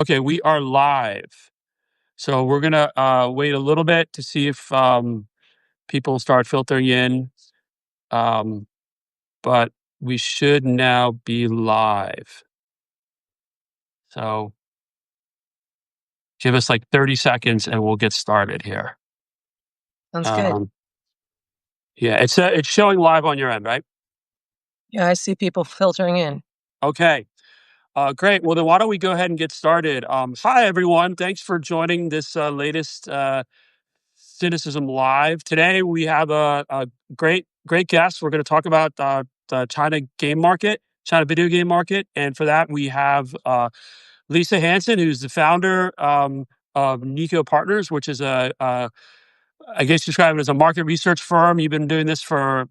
Okay, we are live. So we're gonna wait a little bit to see if people start filtering in. Um, but we should now be live. So give us like 30 seconds and we'll get started here. Sounds good. Um, yeah, it's showing live on your end, right? Yeah, I see people filtering in. Okay. Great. Well, then why don't we go ahead and get started? Hi, everyone. Thanks for joining this latest Cynicism Live. Today we have a great guest. We're going to talk about the China game market, China video game market, and for that we have Lisa Hanson, who's the founder of Niko Partners, which is I guess describe it as a market research firm. You've been doing this for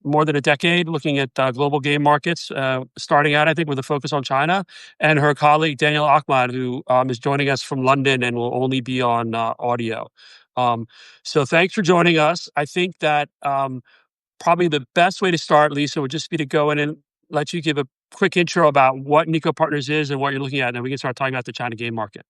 more than a decade, looking at global game markets, starting out, I think, with a focus on China. And her colleague, Daniel Ahmad, who is joining us from London and will only be on audio. Um, so thanks for joining us. I think that probably the best way to start, Lisa, would just be to go in and let you give a quick intro about what Niko Partners is and what you're looking at, and then we can start talking about the China game market.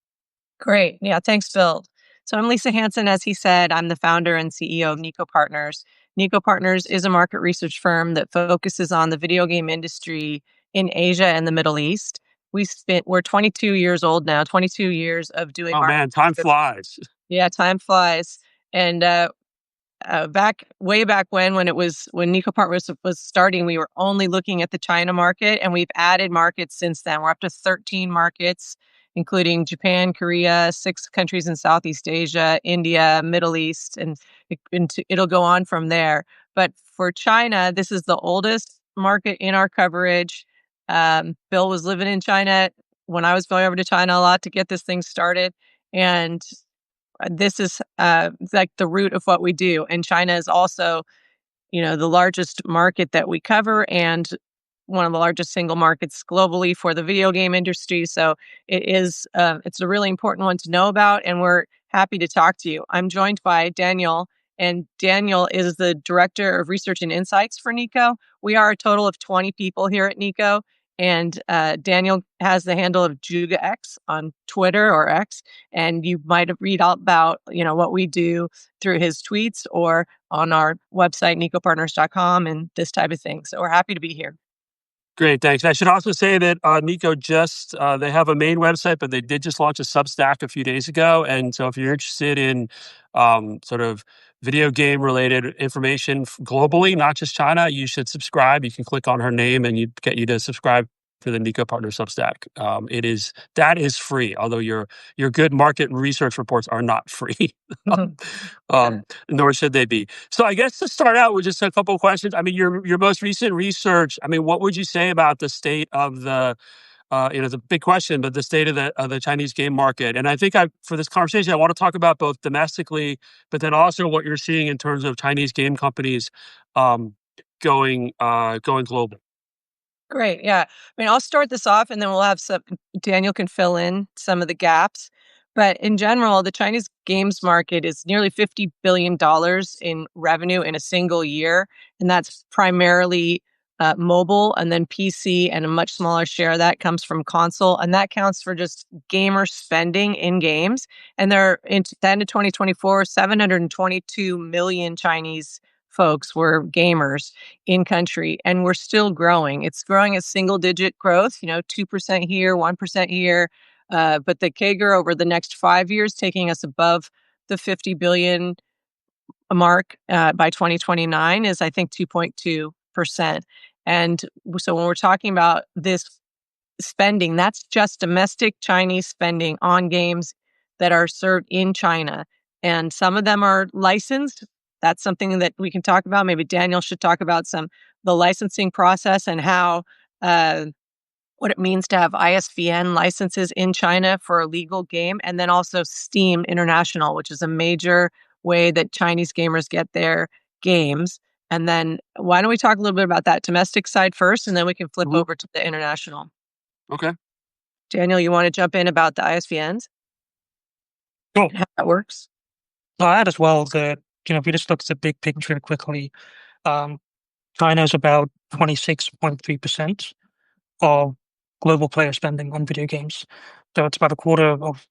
Great. Yeah, thanks, Bill. So I'm Lisa Hanson. As he said, I'm the founder and CEO of Niko Partners. Niko Partners is a market research firm that focuses on the video game industry in Asia and the Middle East. We're 22 years old now, 22 years of doing Oh market man, time research. flies. Yeah, time flies. And way back when Niko Partners was starting, we were only looking at the China market, and we've added markets since then. We're up to 13 markets, including Japan, Korea, 6 countries in Southeast Asia, India, Middle East, and it'll go on from there. But for China, this is the oldest market in our coverage. Bill was living in China when I was going over to China a lot to get this thing started, and this is like the root of what we do. And China is also, the largest market that we cover and one of the largest single markets globally for the video game industry. So it's a really important one to know about, and we're happy to talk to you. I'm joined by Daniel, and Daniel is the Director of Research and Insights for Niko. We are a total of 20 people here at Niko, and Daniel has the handle of JugaX on Twitter or X, and you might have read out about, what we do through his tweets or on our website, nikopartners.com, and this type of thing. So we're happy to be here. Great, thanks. I should also say that Niko they have a main website, but they did just launch a Substack a few days ago. And so if you're interested in sort of video game related information globally, not just China, you should subscribe. You can click on her name and get you to subscribe to the Niko Partner Substack. That is free, although your good market research reports are not free. Nor should they be. So I guess to start out with just a couple of questions. I mean, your most recent research. I mean, what would you say about the state of it's a big question, but the state of the Chinese game market? And I think for this conversation, I want to talk about both domestically, but then also what you're seeing in terms of Chinese game companies going global. Great. Yeah. I mean, I'll start this off and then Daniel can fill in some of the gaps. But in general, the Chinese games market is nearly $50 billion in revenue in a single year. And that's primarily mobile and then PC, and a much smaller share of that comes from console. And that counts for just gamer spending in games. And at the end of 2024, 722 million Chinese folks were gamers in country, and we're still growing. It's growing at single digit growth, 2% here, 1% here. But the CAGR over the next 5 years, taking us above the 50 billion mark by 2029, is I think 2.2%. And so when we're talking about this spending, that's just domestic Chinese spending on games that are served in China. And some of them are licensed. That's something that we can talk about. Maybe Daniel should talk about the licensing process and how what it means to have ISBN licenses in China for a legal game, and then also Steam International, which is a major way that Chinese gamers get their games. And then why don't we talk a little bit about that domestic side first, and then we can flip over to the international. Okay. Daniel, you want to jump in about the ISBNs? Sure. And how that works? I'll add as well that, if we just look at the big picture quickly, China is about 26.3% of global player spending on video games. So it's about a quarter of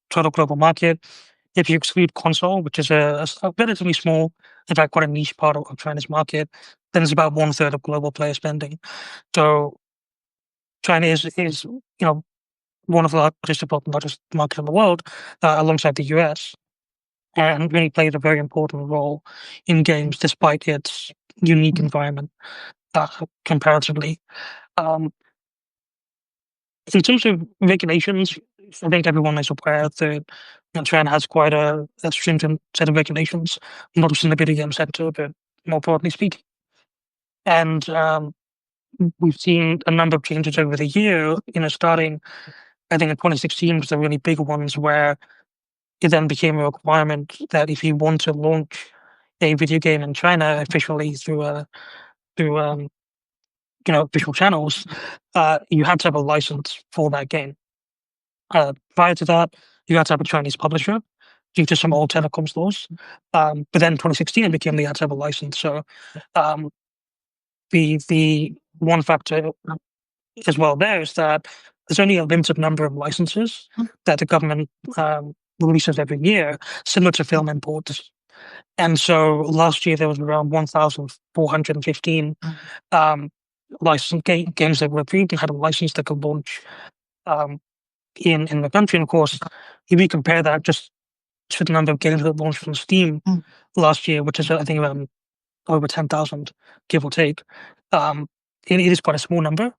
total global market. If you exclude console, which is a relatively small, in fact, quite a niche part of China's market, then it's about one third of global player spending. So China is one of the largest, if not the largest market in the world, alongside the US, and really plays a very important role in games despite its unique environment uh, comparatively. Um, in terms of regulations, I think everyone is aware that China has quite a stringent set of regulations, not just in the video game sector, but more broadly speaking. And we've seen a number of changes over the year, starting, I think in 2016 was the really big ones where it then became a requirement that if you want to launch a video game in China officially through official channels, you had to have a license for that game. Prior to that, you had to have a Chinese publisher due to some old telecoms laws. But then 2016 it became you had to have a license. So um, the one factor as well there is that there's only a limited number of licenses that the government releases every year, similar to film imports. And so last year there was around 1,415 um, licensed games that were approved and had a license that could launch um, in the country. And of course, if you compare that just to the number of games that launched on Steam last year, which is I think around over 10,000, give or take, it is quite a small number.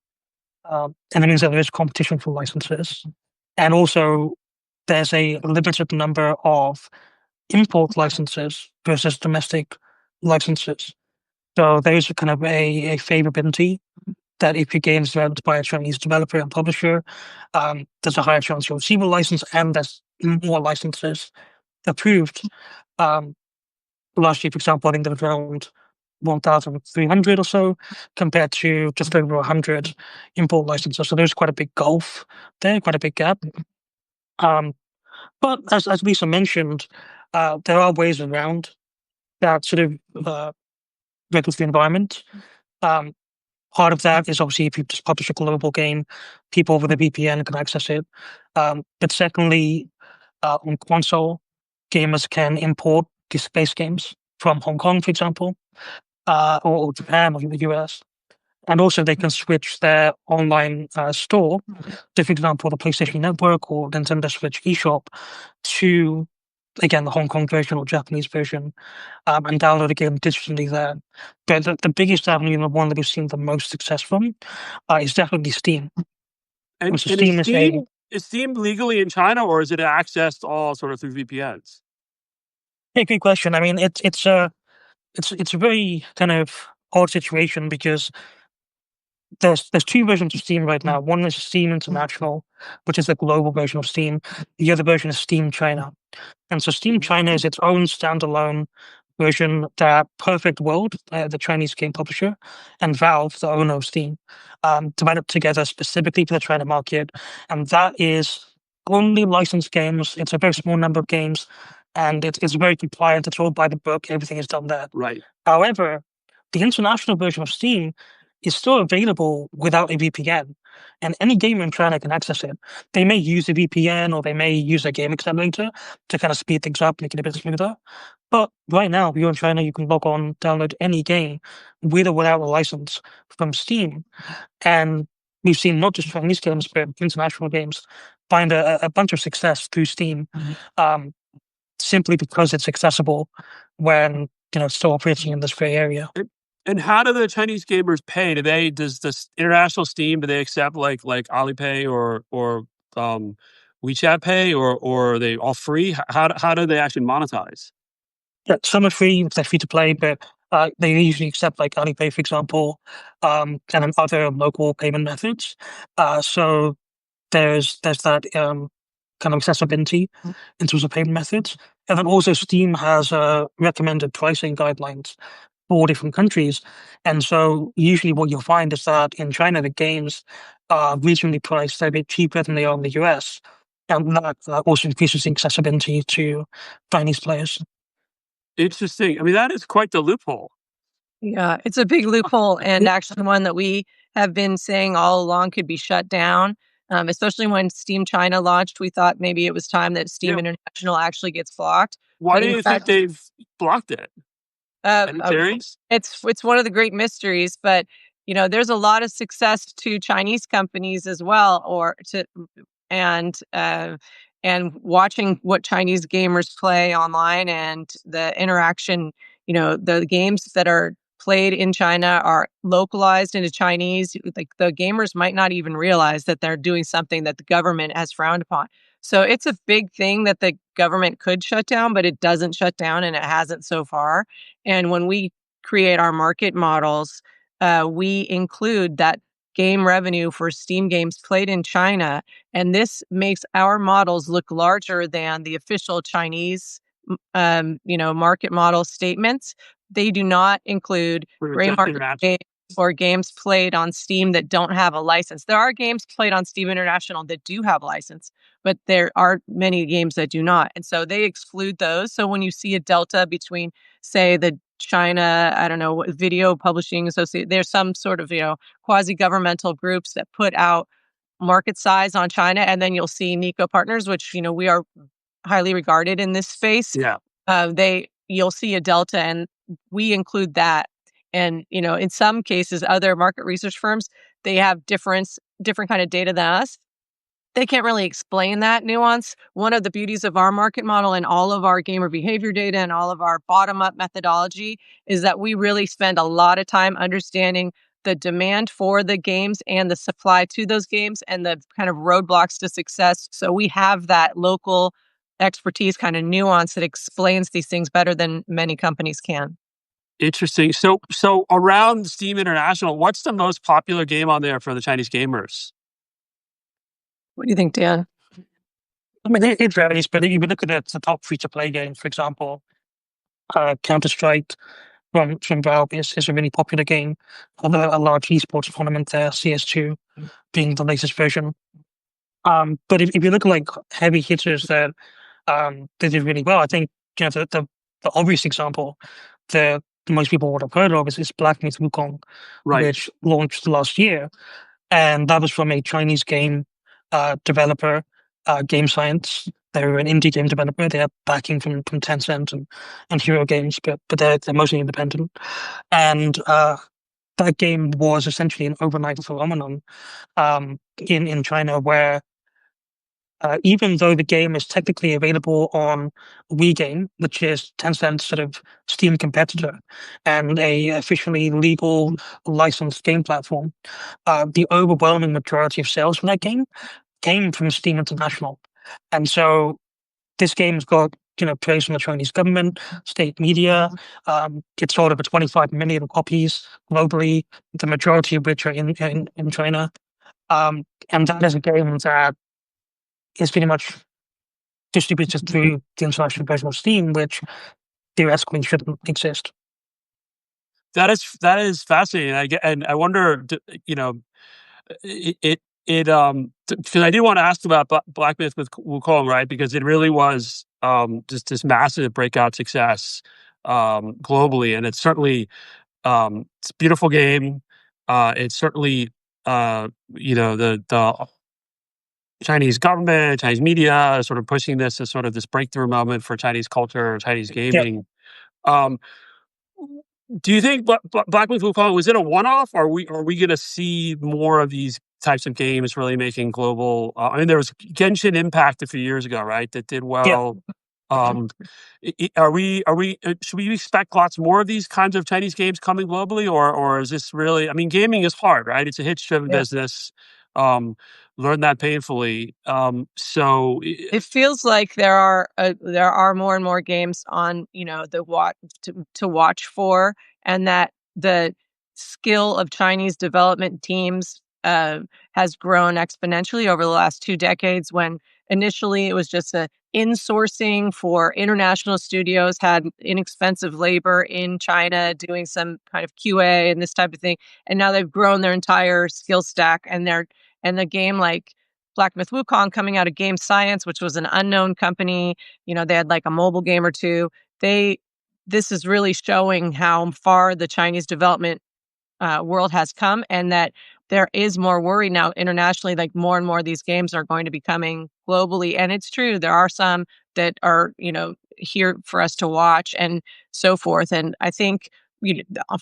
And it means that there is competition for licenses. And also, there's a limited number of import licenses versus domestic licenses. So there's a kind of a favorability that if your game is developed by a Chinese developer and publisher, there's a higher chance you'll receive a license, and there's more licenses approved. Um, Last year, for example, I think there was around 1,300 or so compared to just over 100 import licenses. So there's quite a big gulf there, quite a big gap. Um, but as Lisa mentioned, there are ways around that sort of regulatory environment. Um, Part of that is obviously if you just publish a global game, people with a VPN can access it. But secondly, on console, gamers can import disc-based games from Hong Kong, for example, or Japan or the US. And also they can switch their online store to, for example, the PlayStation Network or Nintendo Switch eShop to, again, the Hong Kong version or Japanese version, and download a game digitally there. But the biggest avenue and the one that we've seen the most success from is definitely Steam. So And is Steam is a Steam legally in China, or is it accessed all sort of through VPNs? great question. I mean, it's a very kind of odd situation because there's two versions of Steam right now. One is Steam International, which is the global version of Steam. The other version is Steam China. And so Steam China is its own standalone version that Perfect World, the Chinese game publisher, and Valve, the owner of Steam, developed together specifically for the China market. And that is only licensed games. It's a very small number of games, and it's very compliant. It's all by the book. Everything is done there. Right. However, the international version of Steam is still available without a VPN, and any gamer in China can access it. They may use a VPN or they may use a game accelerator to kind of speed things up, make it a bit smoother. But right now, if you're in China, you can log on, download any game with or without a license from Steam. And we've seen not just Chinese games, but international games find a bunch of success through Steam, um, simply because it's accessible when it's still operating in this gray area. And how do the Chinese gamers pay? Does this international Steam, do they accept like Alipay or WeChat Pay, or are they all free? How do they actually monetize? Yeah, some are free, they're free to play, but they usually accept like Alipay, for example, and then other local payment methods. So there's that kind of accessibility in terms of payment methods. And then also Steam has recommended pricing guidelines for different countries. And so usually what you'll find is that in China, the games are regionally priced a bit cheaper than they are in the US. And that also increases the accessibility to Chinese players. Interesting. I mean, that is quite the loophole. Yeah, it's a big loophole, and actually one that we have been saying all along could be shut down. Especially when Steam China launched. We thought maybe it was time that Steam Yeah. International actually gets blocked. Why But do in you think fact, they've blocked it? uh, Any uh, theories? it's one of the great mysteries. But there's a lot of success to Chinese companies as well, and uh, and watching what Chinese gamers play online and the interaction. The games that are played in China are localized into Chinese. Like the gamers might not even realize that they're doing something that the government has frowned upon. So it's a big thing that the government could shut down, but it doesn't shut down, and it hasn't so far. And when we create our market models, we include that game revenue for Steam games played in China, and this makes our models look larger than the official Chinese, market model statements. They do not include For gray market international. games or games played on Steam that don't have a license. There are games played on Steam International that do have a license, but there are many games that do not, and so they exclude those. So when you see a delta between, say, the China, I don't know, Video Publishing Associate, there's some sort of, quasi-governmental groups that put out market size on China, and then you'll see Niko Partners, which, we are highly regarded in this space. Yeah. You'll see a delta, and we include that. And, in some cases, other market research firms, they have different kind of data than us. They can't really explain that nuance. One of the beauties of our market model and all of our gamer behavior data and all of our bottom-up methodology is that we really spend a lot of time understanding the demand for the games and the supply to those games and the kind of roadblocks to success. So we have that local expertise kind of nuance that explains these things better than many companies can. Interesting. So around Steam International, what's the most popular game on there for the Chinese gamers? What do you think, Dan? I mean, it varies, but if you look at the top free-to-play games, for example, Counter-Strike from Valve is a really popular game. Although a large esports tournament there, CS2 being the latest version. But if you look at like heavy hitters that they did really well, I think the obvious example, the most people would have heard of is Black Myth Wukong, Right. which launched last year, and that was from a Chinese game developer, Game Science. They were an indie game developer. They had backing from Tencent and Hero Games, but they're mostly independent. And that game was essentially an overnight phenomenon in China, where even though the game is technically available on WeGame, which is Tencent's sort of Steam competitor and a officially legal licensed game platform, the overwhelming majority of sales for that game came from Steam International. And so this game's got praise from the Chinese government, state media. It sold over 25 million copies globally, the majority of which are in China. And that is a game that is pretty much distributed through the international version of Steam, which theoretically shouldn't exist. That is fascinating. And I wonder, because I do want to ask about Black Myth with Wukong, right? Because it really was just this massive breakout success globally, and it's certainly it's a beautiful game. It's certainly the Chinese government, Chinese media is sort of pushing this as sort of this breakthrough moment for Chinese culture, Chinese Yeah. gaming. Um, do you think Black Myth Wukong was it a one-off? Or are we going to see more of these types of games really making global? I mean, there was Genshin Impact a few years ago, right? That did Yeah. well. Are we? Should we expect lots more of these kinds of Chinese games coming globally, or is this really? I mean, gaming is hard, right? It's a hits-driven Yeah. business. Learned that painfully. It feels like there are more and more games on the to watch for, and that the skill of Chinese development teams has grown exponentially over the last 2 decades. When initially it was just a insourcing for international studios, had inexpensive labor in China doing some kind of QA and this type of thing, and now they've grown their entire skill stack, and the game like Black Myth Wukong coming out of Game Science, which was an unknown company. They had like a mobile game or two. This is really showing how far the Chinese development world has come, and that there is more worry now internationally, like more and more of these games are going to be coming globally. And it's true, there are some that are, here for us to watch and so forth. And I think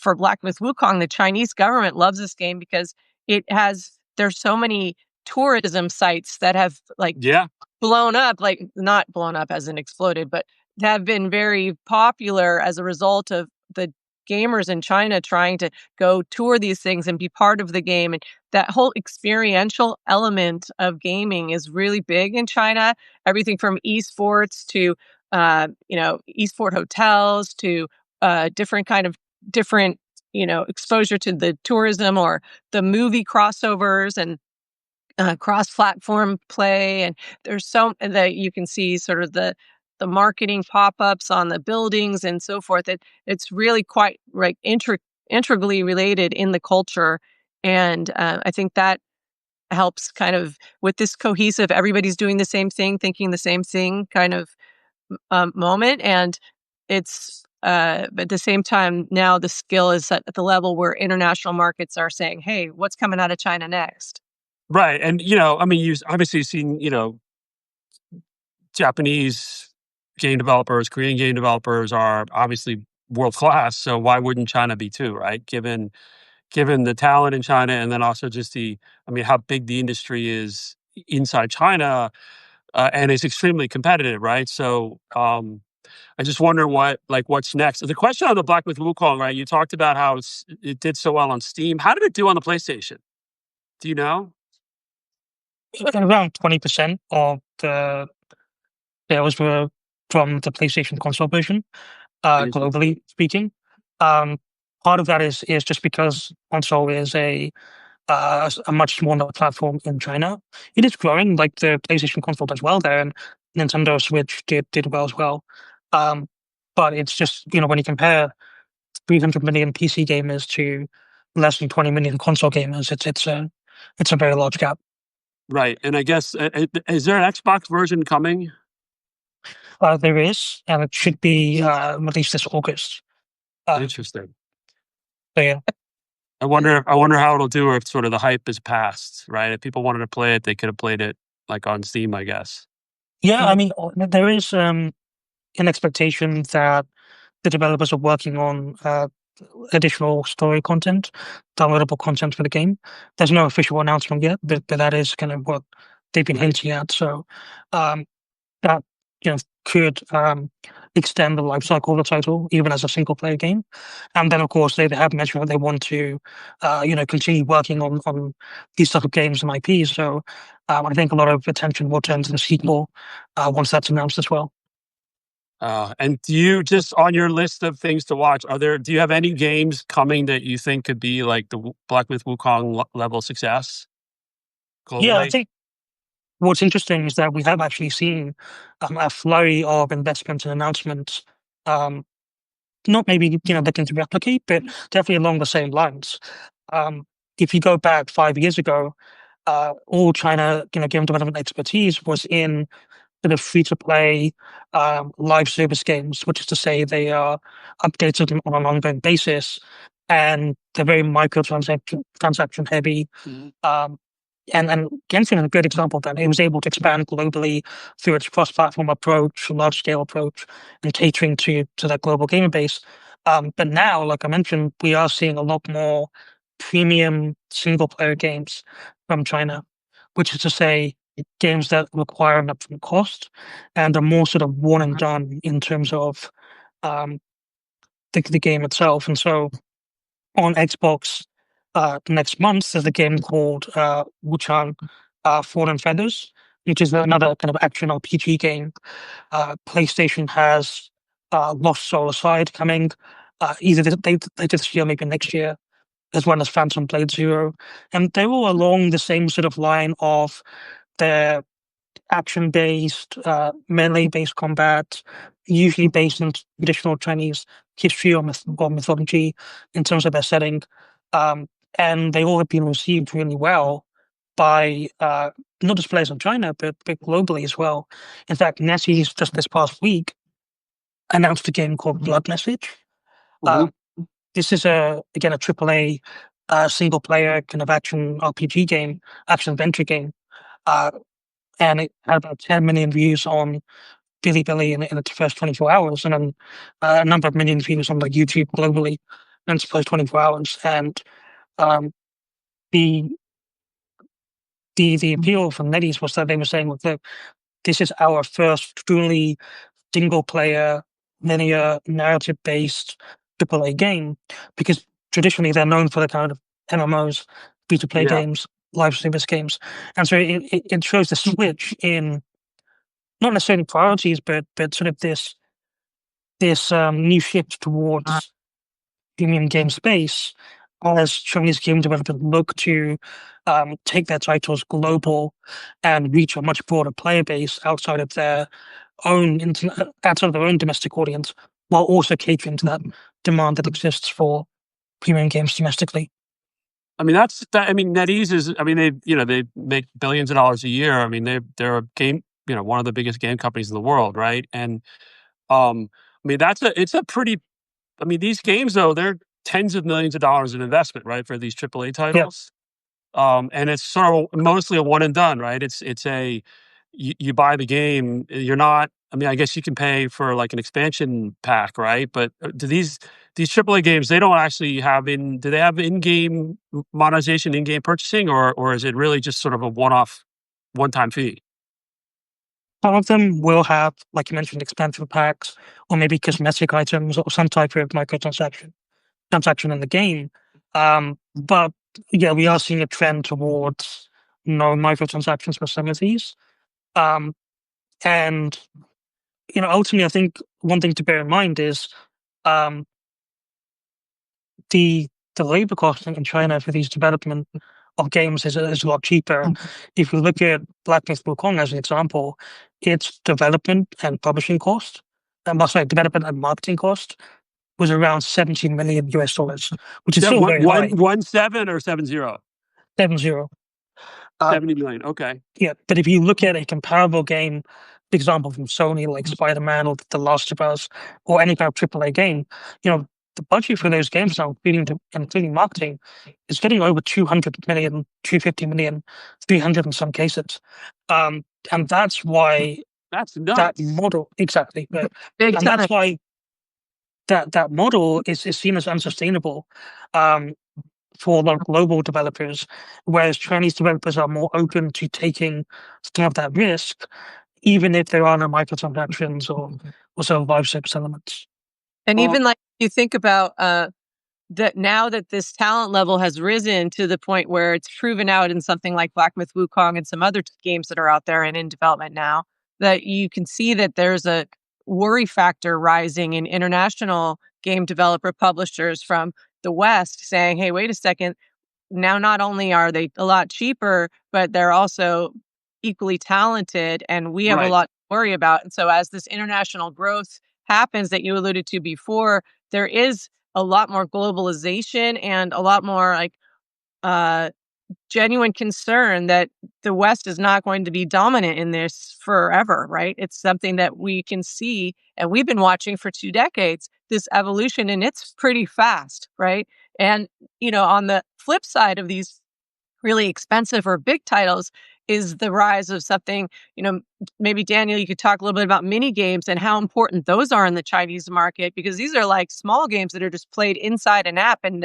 for Black Myth Wukong, the Chinese government loves this game because there's so many tourism sites that have Yeah. blown up, like not blown up as in exploded, but have been very popular as a result of the gamers in China trying to go tour these things and be part of the game. And that whole experiential element of gaming is really big in China. Everything from esports to, esport hotels to different, exposure to the tourism or the movie crossovers and cross-platform play, and there's so that you can see sort of the marketing pop-ups on the buildings and so forth. It's really quite integrally related in the culture, and I think that helps kind of with this cohesive, everybody's doing the same thing, thinking the same thing kind of moment, and it's. But at the same time, now the skill is at the level where international markets are saying, "Hey, what's coming out of China next?" Right. And, I mean, you've obviously seen, Japanese game developers, Korean game developers are obviously world class. So why wouldn't China be too, right? Given the talent in China, and then also just how big the industry is inside China, and it's extremely competitive, right? So I just wonder what's next. The question on the Black Myth Wukong, right? You talked about how it did so well on Steam. How did it do on the PlayStation? Do you know? Around 20% of the sales were from the PlayStation console version, globally speaking. Um, Part of that is just because console is a much smaller platform in China. It is growing, like the PlayStation console does well there, and Nintendo Switch did well as well. Um, but it's just, when you compare 300 million PC gamers to less than 20 million console gamers, it's a very large gap. Right. And I guess, is there an Xbox version coming? There is, and it should be released this August. Interesting. So yeah. I wonder how it'll do if sort of the hype is past, right? If people wanted to play it, they could have played it like on Steam, I guess. Yeah, I mean, there is an expectation that the developers are working on additional story content, downloadable content for the game. There's no official announcement yet, but that is kind of what they've been hinting at. So um, that could extend the life cycle of the title, even as a single player game. And then, of course, they have mentioned that they want to, continue working on these type of games and IPs. So I think a lot of attention will turn to the sequel once that's announced as well. And do you just on your list of things to watch, do you have any games coming that you think could be like the Black Myth Wukong level success globally? Yeah, I think what's interesting is that we have actually seen a flurry of investment and announcements. Not maybe looking to replicate, but definitely along the same lines. If you go back 5 years ago, all China game development expertise was in sort of free to play live service games, which is to say they are updated on an ongoing basis, and they're very transaction heavy. Um, and Genshin is a good example of that. It was able to expand globally through its cross-platform approach, large-scale approach, and catering to that global gamer base. But now, like I mentioned, we are seeing a lot more premium single-player games from China, which is to say games that require an upfront cost and are more sort of one and done in terms of um, the game itself. And so on Xbox next month, there's a game called Wuchang Fallen Feathers, which is another kind of action RPG game. PlayStation has Lost Soul Aside coming either they this year, maybe next year, as well as Phantom Blade Zero. And they're all along the same sort of line of their action-based, melee-based combat, usually based in traditional Chinese history or mythology in terms of their setting. And they all have been received really well by not just players in China, but globally as well. In fact, NetEase just this past week announced a game called Blood Message. Mhm. This is again a AAA single player kind of action RPG game, action adventure game. And it had about 10 million views on Bilibili in its first 24 hours, and then a number of million views on like YouTube globally in its first 24 hours. And um, the the appeal from NetEase was that they were saying, look, this is our first truly single player, linear, narrative based AAA game, because traditionally they're known for the kind of MMOs, free to play Yeah. games, live service games. And so it shows the switch in not necessarily priorities, but sort of this new shift towards premium game space as Chinese game developers look to take their titles global and reach a much broader player base outside of their outside of their own domestic audience, while also catering to that demand that exists for premium games domestically. I mean, I mean, NetEase is. I mean, they make billions of dollars a year. I mean, they're a game, one of the biggest game companies in the world, right? And I mean, it's a pretty. I mean, these games though, they're tens of millions of dollars in investment, right, for these AAA Yeah. titles. And it's sort of mostly a one and done, right? You buy the game, you're not. I mean, I guess you can pay for like an expansion pack, right? But do these AAA games, they don't actually have do they have in-game monetization, in-game purchasing, or is it really just sort of a one-time fee? Some of them will have, like you mentioned, expansion packs or maybe cosmetic items or some type of transaction in the game. But yeah, we are seeing a trend towards no microtransactions for some of these. Um, and ultimately, I think one thing to bear in mind is um, the labor cost in China for these development of games is a lot cheaper. If you look at Black Myth Wukong as an example, its development and publishing cost, development and marketing cost was around 17 million US dollars, which is Yeah, still very high. 17 or 70? 70. 70 million. Okay. Yeah, but if you look at a comparable game, for example, from Sony, like Spider-Man or The Last of Us, or any kind of AAA game, the budget for those games now, including marketing, is getting over 200 million, 250 million, 300 in some cases. And that's why That's that nuts. model, exactly, Big and time. that's why that model is seen as unsustainable. For the global developers, whereas Chinese developers are more open to taking some of that risk, even if there are no microtransactions or sort of live service elements. And Well, even like you think about that now that this talent level has risen to the point where it's proven out in something like Black Myth Wukong and some other games that are out there and in development now, that you can see that there's a worry factor rising in international game developer publishers from the West saying, hey, wait a second, now not only are they a lot cheaper, but they're also equally talented, and we have a right. lot to worry about. And so as this international growth happens that you alluded to before, there is a lot more globalization and a lot more like uh genuine concern that the West is not going to be dominant in this forever, right? It's something that we can see, and we've been watching for 2 decades, this evolution, and it's pretty fast, right? And, on the flip side of these really expensive or big titles is the rise of something, maybe Daniel, you could talk a little bit about mini games and how important those are in the Chinese market, because these are like small games that are just played inside an app and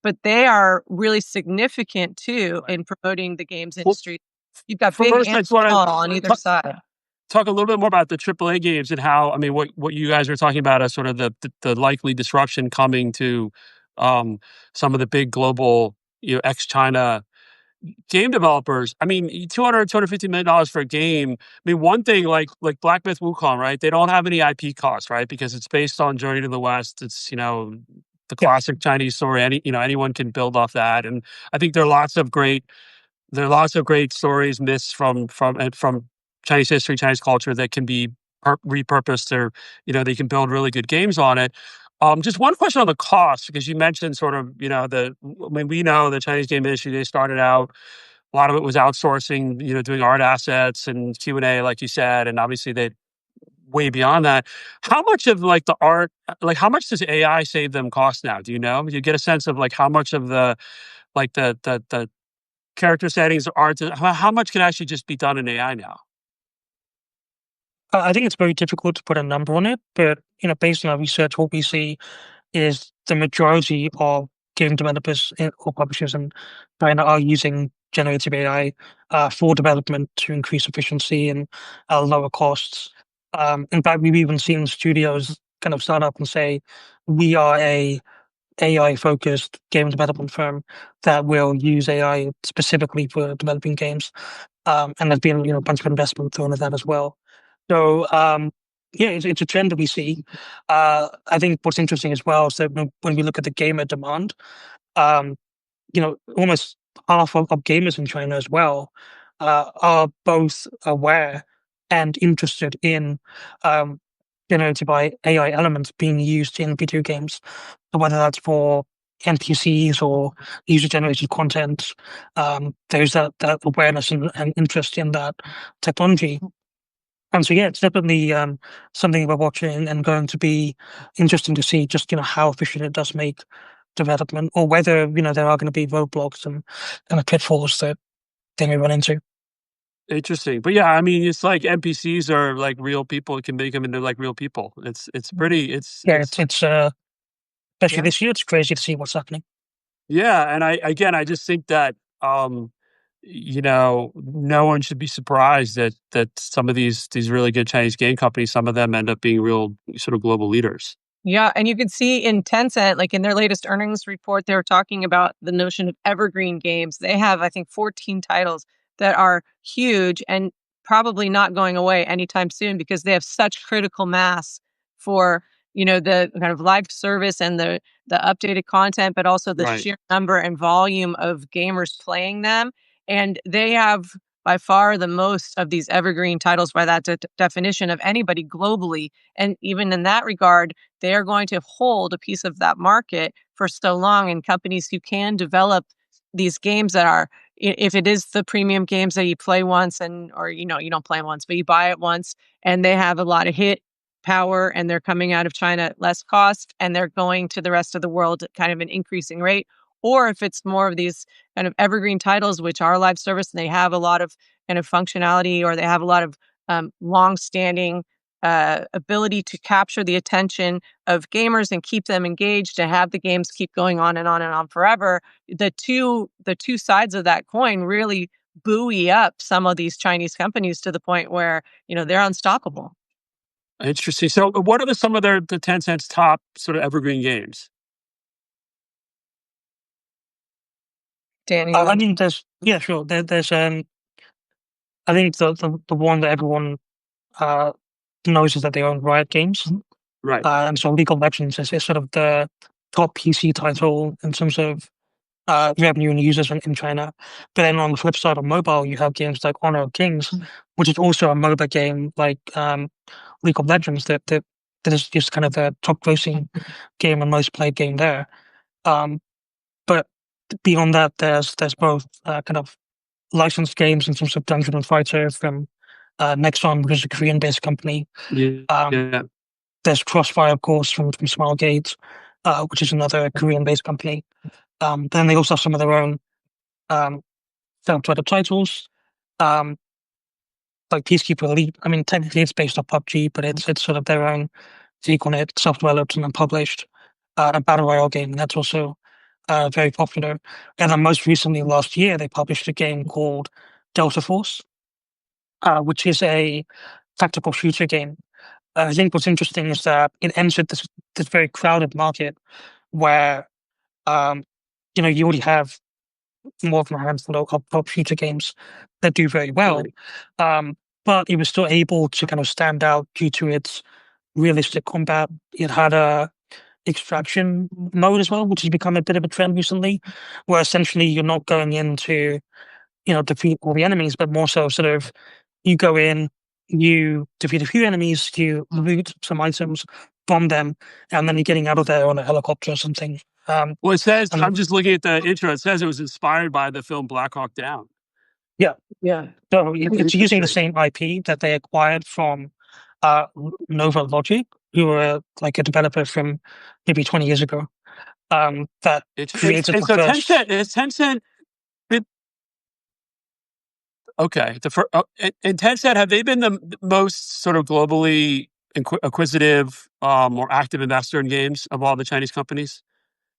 but they are really significant too in promoting the games Well, industry. You've got big first, I and just want small on to either side. talk a little bit more about the AAA games and how, I mean, what you guys are talking about as sort of the likely disruption coming to some of the big global, ex-China game developers. I mean, 250 million dollars for a game. I mean, one thing like Black Myth Wukong, right? They don't have any IP costs, right? Because it's based on Journey to the West. It's, the Yeah. classic Chinese story. Anyone can build off that. And I think there are lots of great stories, myths from Chinese history, Chinese culture that can be repurposed, or they can build really good games on it. Just one question on the cost, because you mentioned sort of we know the Chinese game industry, they started out, a lot of it was outsourcing, doing art assets and Q&A, like you said, and obviously they way beyond that. How much of like the art, like how much does AI save them cost now? Do you know? Do you get a sense of like how much of the like the character settings, art, how much can actually just be done in AI now? I think it's very difficult to put a number on it, but based on our research, what we see is the majority of game developers or publishers in China are using generative AI for development to increase efficiency and lower costs. In fact, we've even seen studios kind of start up and say, we are a AI focused game development firm that will use AI specifically for developing games. And there's been a bunch of investment thrown at that as well. So yeah, it's a trend that we see. I think what's interesting as well is that when we look at the gamer demand, um, almost half of gamers in China as well are both aware and interested in um, generative AI elements being used in video games. So whether that's for NPCs or user-generated content, there's that awareness and interest in that technology. And so, yeah, it's definitely something we're watching and going to be interesting to see just, how efficient it does make development or whether, there are going to be roadblocks and pitfalls that they may run into. Interesting. But yeah, I mean, it's like NPCs are like real people. It can make them into like real people. It's pretty, Yeah, it's, it's especially Yeah. this year, it's crazy to see what's happening. yeah. And I just think that, no one should be surprised that some of these really good Chinese game companies, some of them end up being real sort of global leaders. Yeah, and you can see in Tencent, like in their latest earnings report, they were talking about the notion of evergreen games. They have, I think, 14 titles that are huge and probably not going away anytime soon because they have such critical mass for, the kind of live service and the updated content, but also the Right. sheer number and volume of gamers playing them. And they have by far the most of these evergreen titles by that definition of anybody globally. And even in that regard, they are going to hold a piece of that market for so long. And companies who can develop these games that are, if it is the premium games that you play once or you don't play them once, but you buy it once and they have a lot of hit power and they're coming out of China at less cost and they're going to the rest of the world at kind of an increasing rate. Or if it's more of these kind of evergreen titles, which are live service and they have a lot of kind of functionality or they have a lot of long-standing ability to capture the attention of gamers and keep them engaged and have the games keep going on and on and on forever. The two sides of that coin really buoy up some of these Chinese companies to the point where they're unstoppable. Interesting. So what are some of the Tencent's top sort of evergreen games? Danny, you I want mean, yeah, sure. There's I think the one that everyone uh knows is that they own Riot Games. Right. And so League of Legends is sort of the top PC title in terms of revenue and users in China. But then on the flip side on mobile, you have games like Honor of Kings, which is also a MOBA game like League of Legends that is just kind of the top grossing game and most played game there. Um, but beyond that, there's both kind of licensed games in terms of Dungeon and Fighter from Nexon, which is a Korean-based company. Yeah. Um, Yeah. there's Crossfire, of course, from Smilegate, which is another Korean-based company. Then they also have some of their own um, self-developed titles, um, like Peacekeeper Elite. I mean, technically it's based off PUBG, but it's sort of their own take on it, self-developed and then published. A battle royale game, and that's also very popular. And then most recently, last year, they published a game called Delta Force, which is a tactical shooter game. I think what's interesting is that it entered this very crowded market where um, you already have more than a handful of top shooter games that do very well. Right. But it was still able to kind of stand out due to its realistic combat. It had a extraction mode as well, which has become a bit of a trend recently, where essentially you're not going in to, defeat all the enemies, but more so sort of you go in, you defeat a few enemies, you loot some items, bomb them, and then you're getting out of there on a helicopter or something. Well, it says, And I'm just looking at the intro. It says it was inspired by the film Black Hawk Down. yeah, Yeah. so it's using the Interesting. same IP that they acquired from Nova Logic, who were like a developer from maybe 20 years ago, that created And the so first. Tencent. It, okay, and Tencent, have they been the most sort of globally acquisitive or active investor in games of all the Chinese companies?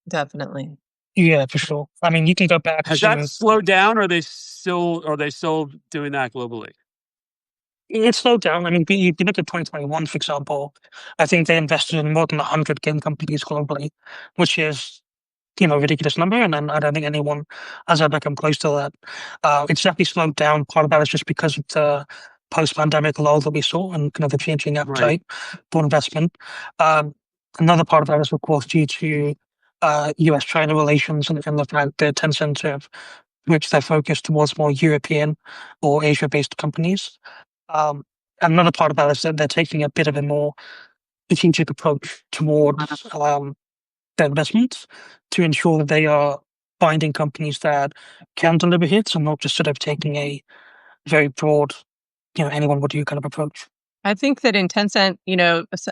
Definitely. Yeah, for sure. I mean, you can go back Has that to slowed down, or are they still doing that globally? it slowed down. I mean, if you look at 2021, for example, I think they invested in more than 100 game companies globally, which is ridiculous number, and then I don't think anyone has ever come close to that. It's definitely slowed down. Part of that is just because of the post-pandemic lull that we saw and kind of the changing Right. appetite for investment. Um, Another part of that is, of course, due to US-China relations and the fact that Tencent have switched their focus towards more European or Asia-based companies. Um, Another part of that is that they're taking a bit of a more strategic approach towards their investments to ensure that they are finding companies that can deliver hits and not just sort of taking a very broad, anyone would do kind of approach. I think that in Tencent,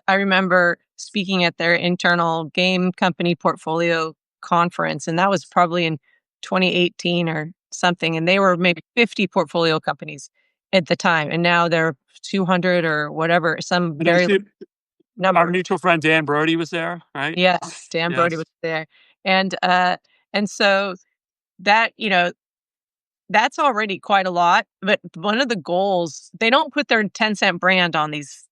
I remember speaking at their internal game company portfolio conference, and that was probably in 2018 or something. And they were maybe 50 portfolio companies at the time. And now they're 200 or whatever, some And I very see our number. mutual friend Dan Brody was there, right? Yes, Dan Brody was Yes. there. And and so that, that's already quite a lot, but one of the goals, they don't put their 10-cent brand on these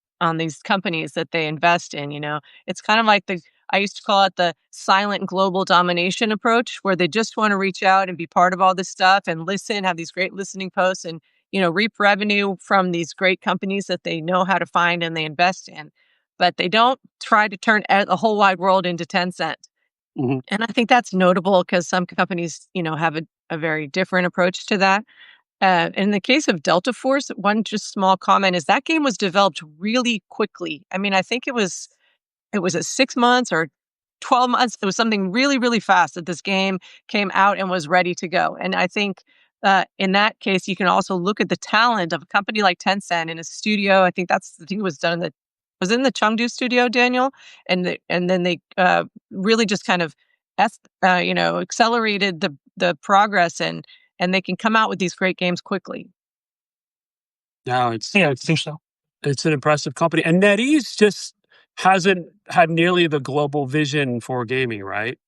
companies that they invest in, you know? It's kind of like I used to call it the silent global domination approach, where they just wanna reach out and be part of all this stuff and listen, have these great listening posts and, reap revenue from these great companies that they know how to find and they invest in. But they don't try to turn the whole wide world into 10-cent. Mhm. And I think that's notable because some companies, have a very different approach to that. In the case of Delta Force, one just small comment is that game was developed really quickly. I mean, I think it was a 6 months or 12 months. It was something really, really fast that this game came out and was ready to go. And I think in that case, you can also look at the talent of a company like Tencent in a studio. I think it was done in the Chengdu studio, Daniel, and then they really just kind of accelerated the progress and they can come out with these great games quickly. No, Yeah, I think so. it's an impressive company, and NetEase just hasn't had nearly the global vision for gaming, right?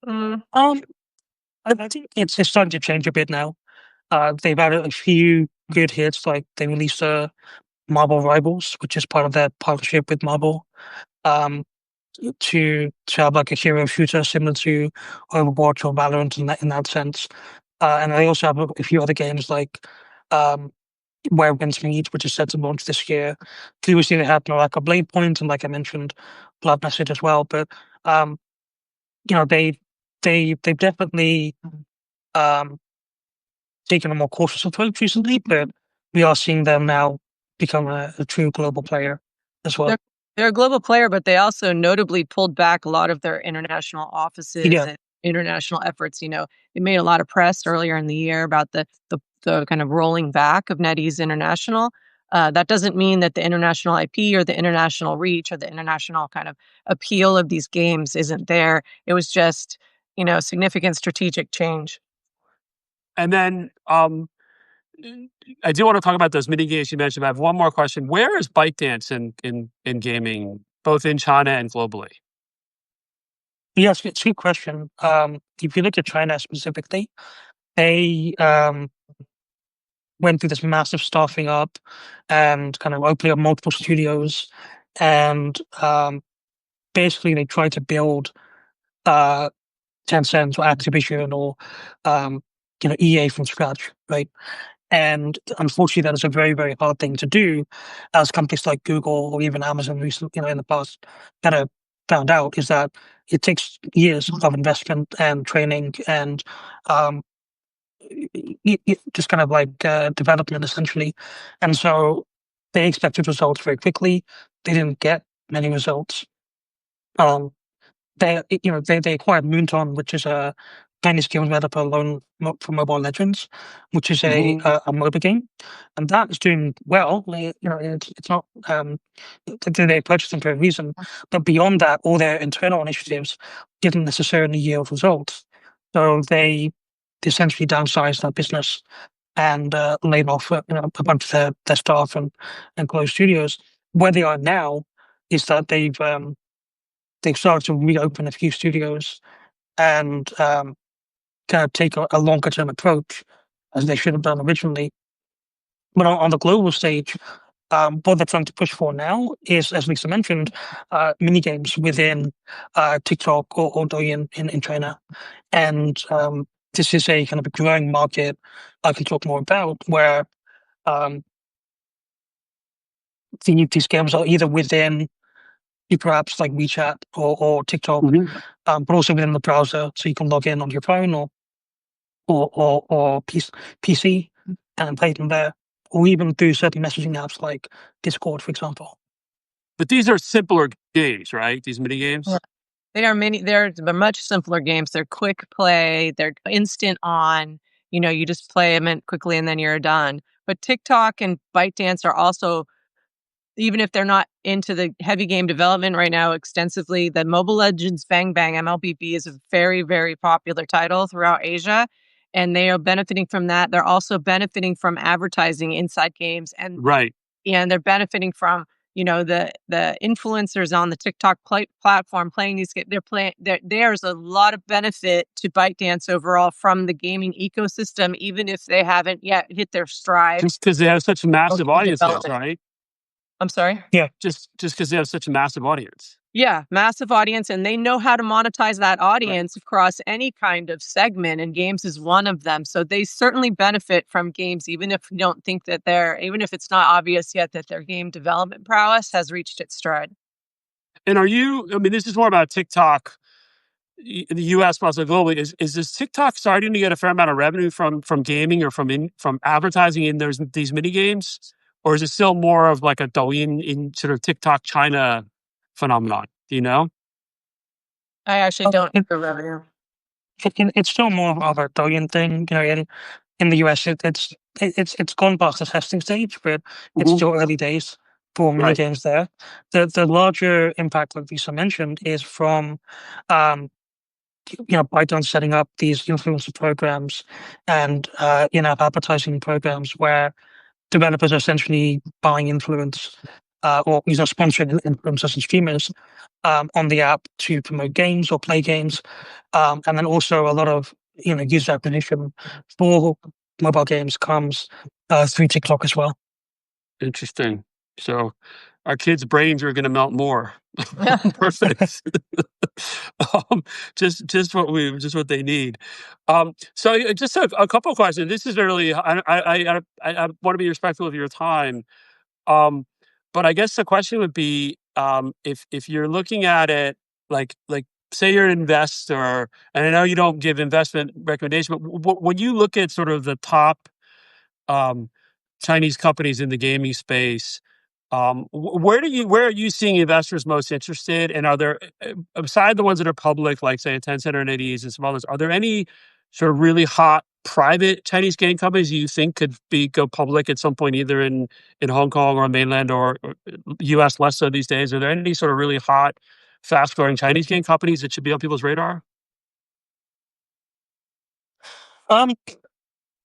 Mm, Um, I think it's starting to change a bit now. They've had a few good hits, like they released Marvel Rivals, which is part of their partnership with Marvel. Um, to have like a hero shooter similar to Overwatch or Valorant in that sense. And they also have a few other games like um, Where Winds Meet, which is set to launch this year. Previously, they had like a Blade Point and, like I mentioned, Blood Message as well. But um, they've definitely um, taken a more cautious approach recently. But we are seeing them now become a true global player as they're well. they're a global player, but they also notably pulled back a lot of their international offices Yeah, and international efforts. They made a lot of press earlier in the year about the kind of rolling back of NetEase International. That doesn't mean that the international IP or the international reach or the international kind of appeal of these games isn't there. It was just, significant strategic change. And then I do want to talk about those mini games you mentioned. But I have one more question: where is ByteDance in gaming, both in China and globally? yes, it's a good question. If you look at China specifically, they went through this massive staffing up and kind of opening up multiple studios, and basically they tried to build uh, Tencent or Activision or um, EA from scratch, right? And unfortunately, that is a very, very hard thing to do, as companies like Google or even Amazon recently, in the past, kind of found out is that it takes years of investment and training and um, just kind of like development essentially. And so they expected results very quickly. They didn't get many results. Um, they acquired Moonton, which is a Chinese game developer for Mobile Legends, which is Mhm. a MOBA game, and that is doing well. It's not they purchased them for a reason, but beyond that, all their internal initiatives didn't necessarily yield results. So they essentially downsized their business and laid off a bunch of their staff and closed studios. Where they are now is that they've started to reopen a few studios and kind of take a longer term approach as they should have done originally. But on the global stage, what they're trying to push for now is, as Lisa mentioned, mini games within TikTok or Douyin in China. And this is a kind of a growing market I can talk more about where um, these games are either within super apps like WeChat or TikTok, Mhm. but also within the browser, so you can log in on your phone or PC and play them there, or even through certain messaging apps like Discord, for example. But these are simpler games, right? These mini Yeah. games? They're much simpler games. They're quick play, they're instant on, you just play them in quickly and then you're done. But TikTok and ByteDance are also, even if they're not into the heavy game development right now extensively, the Mobile Legends Bang Bang MLBB is a very, very popular title throughout Asia, and they are benefiting from that. They're also benefiting from advertising inside games, Right. and they're benefiting from the influencers on the TikTok platform playing these games. There's a lot of benefit to ByteDance overall from the gaming ecosystem, even if they haven't yet hit their stride Just because they have such massive in audiences, development. right? I'm sorry. Yeah. Just because they have such a massive audience. Yeah, massive audience, and they know how to monetize that Right. audience across any kind of segment, and games is one of them. So they certainly benefit from games, even if you don't think that even if it's not obvious yet that their game development prowess has reached its stride. And I mean, this is more about TikTok in the US, but also globally. Is this TikTok starting to get a fair amount of revenue from gaming or from advertising in these mini games? Or is it still more of like a Douyin in sort of TikTok China phenomenon? Do you know? I actually Oh, don't the revenue. it's still more of a Douyin thing. In the US, it's gone past the testing stage, but it's Mhm. still early days for mini Right. games there. The larger impact, like Lisa mentioned, is from um, ByteDance setting up these influencer programs and in-app advertising programs where developers are essentially buying influence or sponsoring influencers and streamers on the app to promote games or play games, and then also a lot of user acquisition for mobile games comes through TikTok as well. Interesting. So our kids' brains are gonna melt more. Perfect. Um, just what they need. So just a couple of questions. This is really I want to be respectful of your time. Um, but I guess the question would be, if you're looking at it like say you're an investor, and I know you don't give investment recommendation, but when you look at sort of the top um, Chinese companies in the gaming space. Where are you seeing investors most interested? And are there, aside the ones that are public, like say a Tencent or an NetEase and some others, are there any sort of really hot private Chinese game companies you think could go public at some point, either in Hong Kong or mainland or US less so these days? Are there any sort of really hot, fast growing Chinese game companies that should be on people's radar? Um,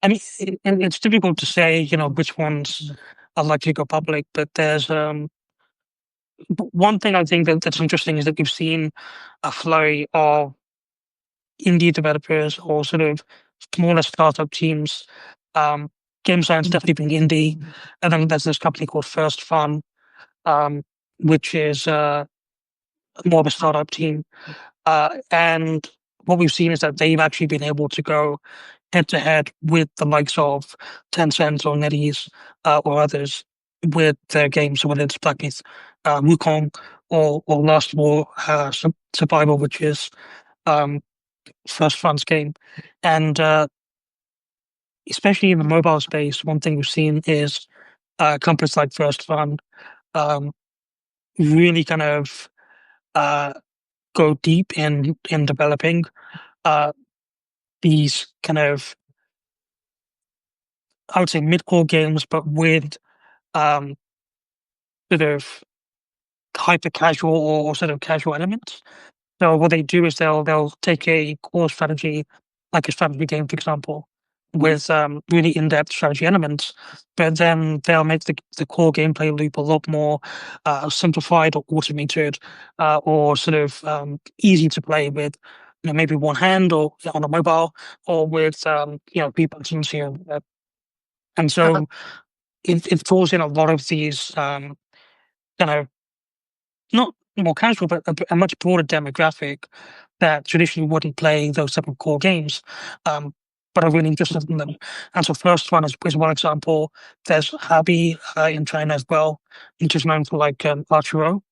I mean, it's difficult to say, which ones are likely to go public, but there's one thing I think that's interesting is that we've seen a flurry of indie developers or sort of smaller startup teams. Um, Game science definitely being indie, and then there's this company called First Fun, um, which is more of a startup team. And what we've seen is that they've actually been able to go head to head with the likes of Tencent or NetEase or others with their games, whether it's Black Myth, Wukong, or Last War Survival, which is um, First Fun's game. And especially in the mobile space, one thing we've seen is companies like First Fun um, really kind of uh, go deep in developing. Uh, these kind of, I would say, mid-core games, but with um, sort of hyper casual or sort of casual elements. So what they do is they'll take a core strategy, like a strategy game, for example, with really in-depth strategy elements, but then they'll make the core gameplay loop a lot more simplified or automated, or sort of easy to play with, maybe one hand or on a mobile, or with three buttons here. And Uh, so it draws in a lot of these kind of, not more casual, but a much broader demographic that traditionally wouldn't play those type of core games, um, but are really interested in them. And so first one is one example. There's Hobby in China as well, which is known for like Archero,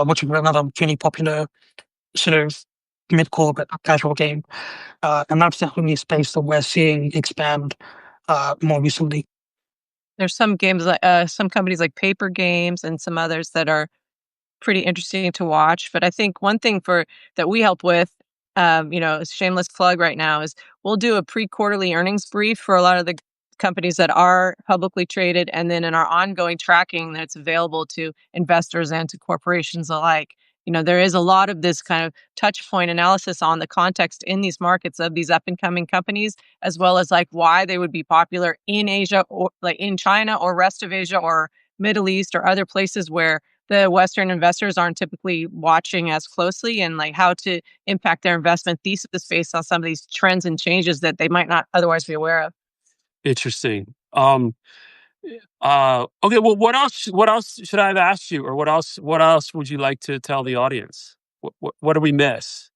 which is another really popular sort of mid-core but casual game. And that's definitely a space that we're seeing expand more recently. there's some games like some companies like Paper Games and some others that are pretty interesting to watch. But I think one thing for that we help with, shameless plug right now is we'll do a pre-quarterly earnings brief for a lot of the companies that are publicly traded, and then in our ongoing tracking that's available to investors and to corporations alike. There is a lot of this kind of touch point analysis on the context in these markets of these up and coming companies, as well as like why they would be popular in Asia or like in China or rest of Asia or Middle East or other places where the Western investors aren't typically watching as closely, and like how to impact their investment thesis based on some of these trends and changes that they might not otherwise be aware of. Interesting. Okay. Well, what else should I have asked you, or what else would you like to tell the audience? What do we miss?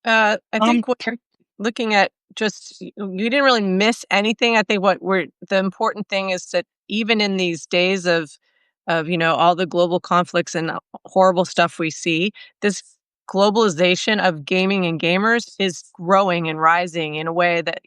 I Um, think what you're looking at, just you didn't really miss anything. I think what we're the important thing is that even in these days of all the global conflicts and horrible stuff we see, this globalization of gaming and gamers is growing and rising in a way that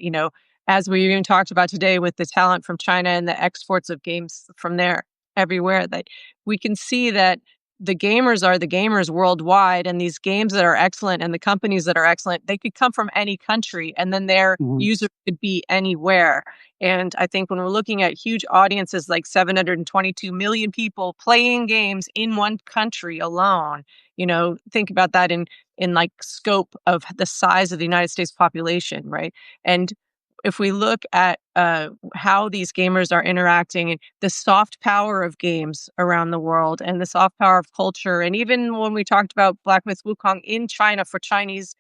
as we even talked about today with the talent from China and the exports of games from there everywhere, that we can see that the gamers are the gamers worldwide, and these games that are excellent and the companies that are excellent, they could come from any country, and then their Mhm. users could be anywhere. And I think when we're looking at huge audiences like 722 million people playing games in one country alone, think about that in like scope of the size of the United States population, right? And if we look at how these gamers are interacting and the soft power of games around the world and the soft power of culture, and even when we talked about Black Myth Wukong in China for Chinese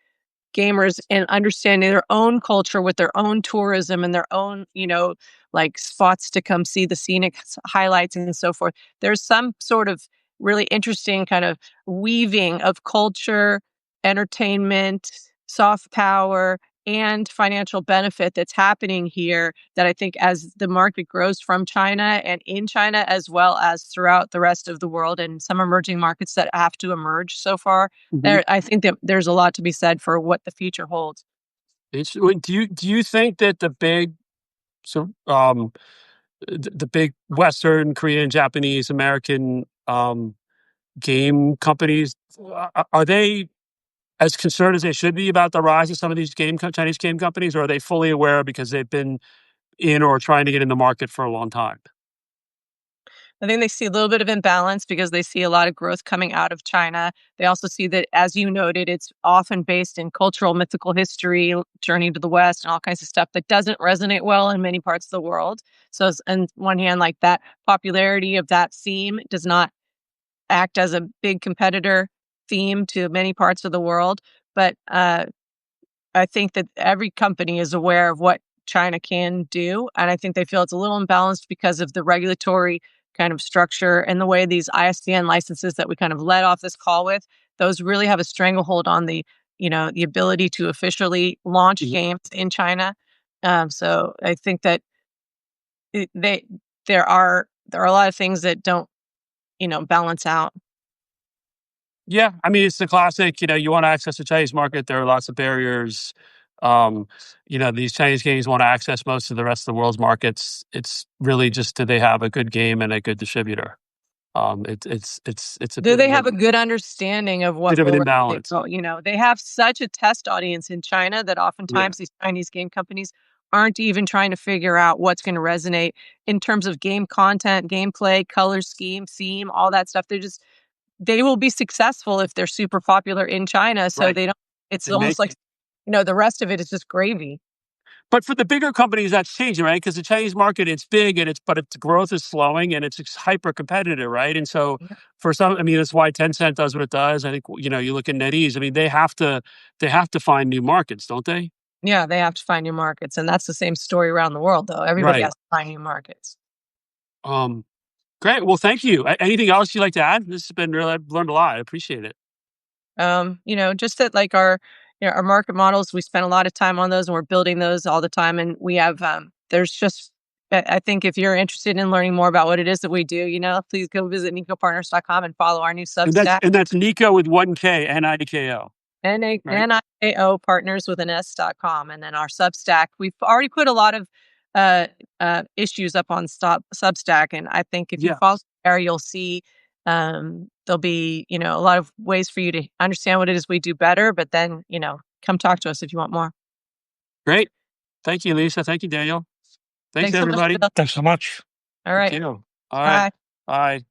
gamers and understanding their own culture with their own tourism and their own, like spots to come see the scenic highlights and so forth. There's some sort of really interesting kind of weaving of culture, entertainment, soft power, and financial benefit that's happening here that I think as the market grows from China and in China, as well as throughout the rest of the world and some emerging markets that have to emerge so far, Mhm. I think that there's a lot to be said for what the future holds. Do you think that so the big Western, Korean, Japanese, American game companies, are they as concerned as they should be about the rise of some of these Chinese game companies, or are they fully aware because they've been in or trying to get in the market for a long time? I think they see a little bit of imbalance because they see a lot of growth coming out of China. They also see that, as you noted, it's often based in cultural, mythical history, journey to the West, and all kinds of stuff that doesn't resonate well in many parts of the world. So, on one hand, like that popularity of that theme does not act as a big competitor theme to many parts of the world. But I think that every company is aware of what China can do, and I think they feel it's a little imbalanced because of the regulatory kind of structure and the way these ISDN licenses that we kind of led off this call with, those really have a stranglehold on the ability to officially launch Mhm. games in China. So I think that it, they there are a lot of things that don't balance out. Yeah, I mean, it's the classic, you want to access the Chinese market, there are lots of barriers. Um, these Chinese games want to access most of the rest of the world's markets. It's really just, do they have a good game and a good distributor? It's a Do bit they of have a good understanding of what bit of an will resonate? imbalance. So, they have such a test audience in China that Yeah. oftentimes these Chinese game companies aren't even trying to figure out what's gonna resonate in terms of game content, gameplay, color scheme, theme, all that stuff. They will be successful if they're super popular in China, so Right. they don't it's They almost make like, the rest of it is just gravy. But for the bigger companies, that's changing, right? Because the Chinese market, it's big and its growth is slowing and it's hyper competitive, right? And so Yeah. for some, I mean, that's why Tencent does what it does. I think, you look at NetEase, I mean, they have to find new markets, don't they? Yeah, they have to find new markets, and that's the same story around the world, though. Everybody Right. has to find new markets. Um, Great. Well, thank you. Anything else you'd like to add? This has been really, I've learned a lot. I appreciate it. Just that like our market models, we spend a lot of time on those and we're building those all the time. And we have there's just I think if you're interested in learning more about what it is that we do, please go visit NikoPartners.com and follow our new And that's Substack. and that's Nico with one K, Niko, right? NIKO partners with an S.com. And then our Substack. We've already put a lot of uh, issues up on Substack. And I think if you Yeah. follow there, you'll see there'll be, a lot of ways for you to understand what it is we do better. But then, come talk to us if you want more. Great. Thank you, Lisa. Thank you, Daniel. Thanks, Thanks so much, everybody. Bill. Thanks so much. All Thank right. you. All right. Bye. Bye.